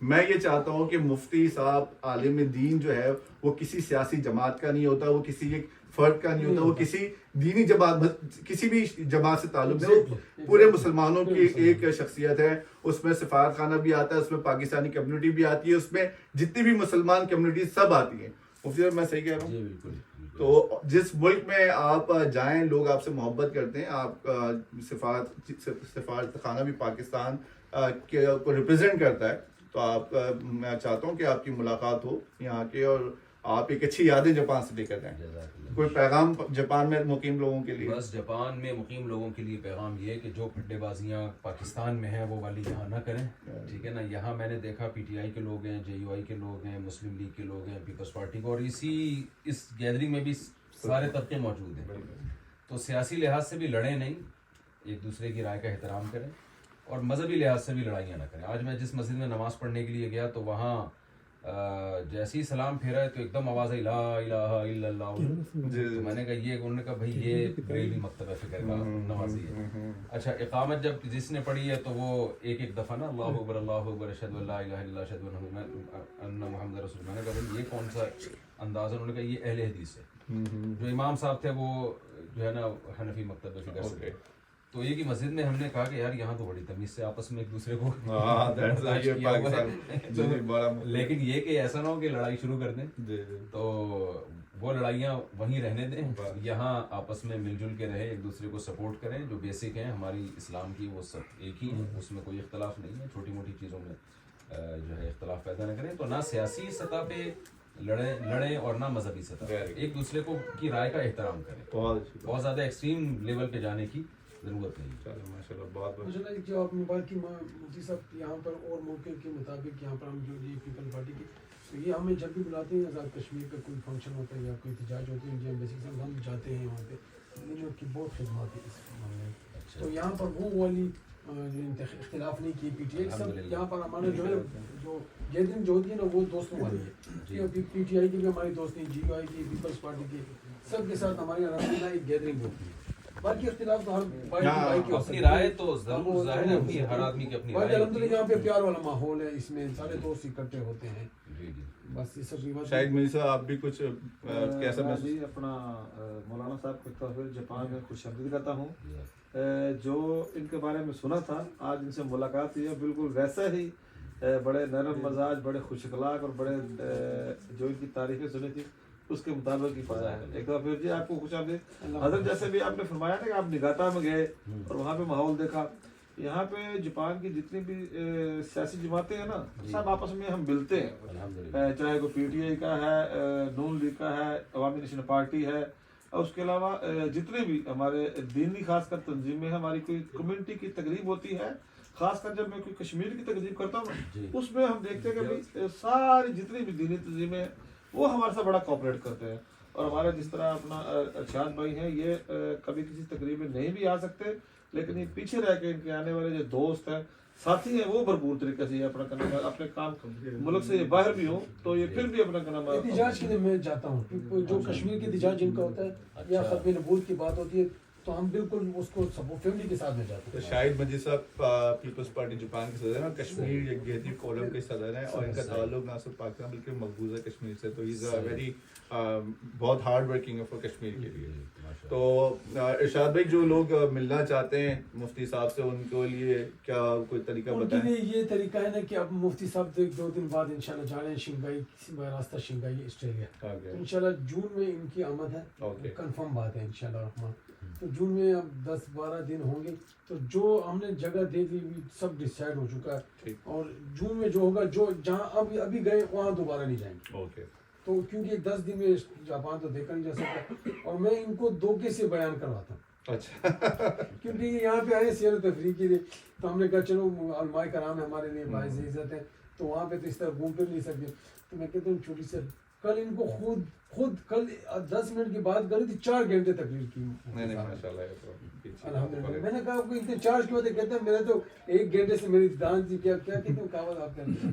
میں یہ چاہتا ہوں کہ مفتی صاحب عالم دین جو ہے وہ کسی سیاسی جماعت کا نہیں ہوتا, وہ کسی ایک فرد کا نہیں ہوتا, وہ کسی دینی جماعت, کسی بھی جماعت سے تعلق نہیں, وہ پورے مسلمانوں کی ایک شخصیت ہے. اس میں سفارت خانہ بھی آتا ہے, اس میں پاکستانی کمیونٹی بھی آتی ہے, اس میں جتنی بھی مسلمان کمیونٹی سب آتی ہیں. مفتی صاحب میں صحیح کہہ رہا ہوں؟ جی بالکل. تو جس ملک میں آپ جائیں لوگ آپ سے محبت کرتے ہیں, آپ سفارت خانہ بھی پاکستان کو ریپرزینٹ کرتا ہے, تو آپ میں چاہتا ہوں کہ آپ کی ملاقات ہو یہاں کے, اور آپ ایک اچھی یادیں جاپان سے لے کر جائیں. کوئی پیغام جاپان میں مقیم لوگوں کے لیے؟ بس جاپان میں مقیم لوگوں کے لیے پیغام یہ کہ جو پھڈے بازیاں پاکستان میں ہیں وہ والی یہاں نہ کریں, ٹھیک ہے نا. یہاں میں نے دیکھا پی ٹی آئی کے لوگ ہیں, جے یو آئی کے لوگ ہیں, مسلم لیگ کے لوگ ہیں, پیپلز پارٹی کو, اور اس گیدرنگ میں بھی سارے طبقے موجود ہیں. تو سیاسی لحاظ سے بھی لڑیں نہیں, ایک دوسرے کی رائے کا احترام کریں, اور مذہبی لحاظ سے بھی لڑائیاں نہ کریں. آج میں جس مسجد میں نماز پڑھنے کے لیے گیا تو وہاں جیسے ہی سلام پھیرا ہے تو ایک دم آواز آئی لا الہ الا اللہ. تو میں نے کہا یہ, انہوں نے کہا بھائی یہ بریلوی مکتبہ فکر کا نمازی ہے. اچھا اقامت جب جس نے پڑھی ہے تو وہ ایک دفعہ نا اللہ اکبر اشہد ان لا الہ الا اللہ اشہد ان محمد رسول. میں نے کہا بھائی یہ کون سا انداز ہے؟ انہوں نے کہا یہ اہل حدیث ہے. جو امام صاحب تھے وہ جو ہے نا حنفی مکتبہ فکر سے. تو یہ کہ مسجد میں ہم نے کہا کہ یار یہاں تو بڑی تمیز سے آپس میں ایک دوسرے کو لیکن یہ کہ ایسا نہ ہو کہ لڑائی شروع کر دیں, تو وہ لڑائیاں وہیں رہنے دیں. یہاں آپس میں مل جل کے رہیں, ایک دوسرے کو سپورٹ کریں. جو بیسک ہیں ہماری اسلام کی وہ سب ایک ہی ہیں, اس میں کوئی اختلاف نہیں ہے. چھوٹی موٹی چیزوں میں جو ہے اختلاف پیدا نہ کریں. تو نہ سیاسی سطح پہ لڑیں اور نہ مذہبی سطح پہ, ایک دوسرے کو کی رائے کا احترام کریں. بہت زیادہ ایکسٹریم لیول پہ جانے کی ضرورت نہیں. چلو ماشاء اللہ, بہت بہت جو آپ نے بات کی مفتی صاحب, یہاں پر اور موقع کے مطابق یہاں پر ہم جو یہ پیپل پارٹی کی, تو یہ ہمیں جب بھی بلاتے ہیں آزاد کشمیر کا کوئی فنکشن ہوتا ہے یا کوئی احتجاج ہوتی ہے انڈین بیسک سے, ہم جاتے ہیں وہاں پہ. ان کی بہت خدمات ہے اس معاملے میں. تو یہاں پر وہ والی جو اختلاف نہیں کی پی ٹی آئی سب, یہاں پر ہمارے جو ہے جو گیدرنگ جو ہوتی ہے نا وہ دوستوں والی ہے. پی ٹی آئی کی بھی ہماری دوستی, جی یو آئی کی, پیپلز پارٹی کی, سب کے ساتھ ہماری الحمد للہ ایک گیدرنگ ہوتی ہے. باقی اختلاف تو ہر بھائی کی اپنی رائے تو ضرور ظاہر ہے, اپنی ہر آدمی کی اپنی رائے. الحمد للہ یہاں پہ پیار والا ماحول ہے, اس میں سارے دوست اکٹھے ہوتے ہیں. بس یہ سب شاید مرزا صاحب آپ بھی کچھ کیسا محسوس؟ جی اپنا مولانا صاحب کو تحفظ جاپان میں خوش آمدید کرتا ہوں. جو ان کے بارے میں سنا تھا, آج ان سے ملاقات ہوئی ہے, بالکل ویسا ہی بڑے نرم مزاج, بڑے خوش اخلاق, اور بڑے جو ان کی تعریفیں سنی تھی اس کے مطابق ہی پایا ہے. ایک دفعہ پھر جی آپ کو خوش آمدید. حضرت جیسے بھی آپ نے فرمایا نا کہ آپ نگاتا میں گئے اور وہاں پہ ماحول دیکھا, یہاں پہ جاپان کی جتنی بھی سیاسی جماعتیں ہیں نا, سب آپس میں ہم ملتے ہیں, چاہے کوئی پی ٹی آئی کا ہے, نون لیگ کا ہے, عوامی نیشنل پارٹی ہے, اور اس کے علاوہ جتنے بھی ہمارے دینی خاص کر تنظیمیں ہیں, ہماری کوئی کمیونٹی کی تقریب ہوتی ہے, خاص کر جب میں کوئی کشمیر کی تقریب کرتا ہوں نا, اس میں ہم دیکھتے ہیں کہ ساری جتنی بھی دینی تنظیمیں ہیں وہ ہمارے ساتھ بڑا کوآپریٹ کرتے ہیں. اور ہمارے جس طرح اپنا ارشاد بھائی ہیں, یہ کبھی کسی تقریب میں نہیں بھی آ سکتے, لیکن یہ پیچھے رہ کے ان کے آنے والے جو دوست ہیں, ساتھی ہیں, وہ بھرپور طریقے سے اپنا کرنا, اپنے کام ملک سے یہ باہر بھی ہوں تو یہ پھر بھی اپنا کرنا. احتجاج کے لیے میں جاتا ہوں, جو کشمیر کے احتجاج جن کا ہوتا ہے یا ختم نبوت کی بات ہوتی ہے, تو ہم بالکل اس کو سب فیملی کے ساتھ میں جاتے ہیں. شاہد مجید صاحب پیپلز پارٹی جاپان کے صدر ہیں, کشمیر یکجہتی فورم کے صدر ہیں, اور ان کا تعلق نہ صرف پاکستان بلکہ مقبوضہ کشمیر سے. تو ہی ویری بہت ہارڈ ورکنگ ہے فور کشمیر کے لیے. تو ارشاد بھائی, جو لوگ ملنا چاہتے ہیں مفتی صاحب سے, ان کے لیے کیا کوئی طریقہ بتائیں؟ ان کے لیے یہ طریقہ ہے نا کہ اب مفتی صاحب 2 دن بعد انشاءاللہ جا رہے ہیں شنگائی, راستہ شنگائی آسٹریلیا. انشاءاللہ جون میں ان کی آمد ہے, کنفرم بات ہے انشاءاللہ الرحمن. تو جون میں اب 10-12 دن ہوں گے, تو جو ہم نے جگہ دے دی سب ڈیسائیڈ ہو چکا ہے, اور جون میں جو ہوگا, جو جہاں ابھی گئے وہاں دوبارہ نہیں جائیں گے. تو کیونکہ 10 دن میں جاپان تو دیکھا نہیں جا سکتا, اور میں ان کو دھوکے سے بیان کرواتا ہوں. اچھا, کیونکہ یہ پہ آئے سیر و تفریح کے لیے, تو ہم نے کہا چلو علماء کرام ہمارے لیے باعث عزت ہے, تو وہاں پہ تو اس طرح گھوم پھر نہیں سکتے. تو میں کہتا ہوں چھوٹی سی, کل ان کو خود کل 10 منٹ کی بات کری تھی, 4 گھنٹے تقریر کی. الحمدللہ. میں نے کہا کوئی اتنے چارج کیوں ہوتے, کہتے ہیں میرے تو 1 گھنٹے سے میری دان تھی, کیا کہتے ہیں کہاوت آپ کہتے ہیں.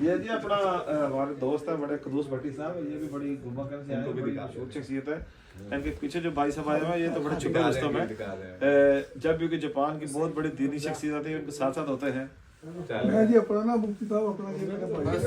یہ جی اپنا ہمارے دوست ہیں بڑے قدوس بھٹی صاحب, یہ بھی بڑی گھما کر سے آئے, بڑی مشہور شخصیت ہے. ان کے پیچھے جو بھائی صاحب آئے ہوئے ہیں یہ تو بڑے چھپے رستم ہیں. جب بھی کہ جاپان کی بہت بڑی دینی شخصیت آتی ہے ان کے ساتھ ساتھ ہوتے ہیں. میں جی اپنا نا مفتی صاحب اپنا یہ میرا بھائی ہے.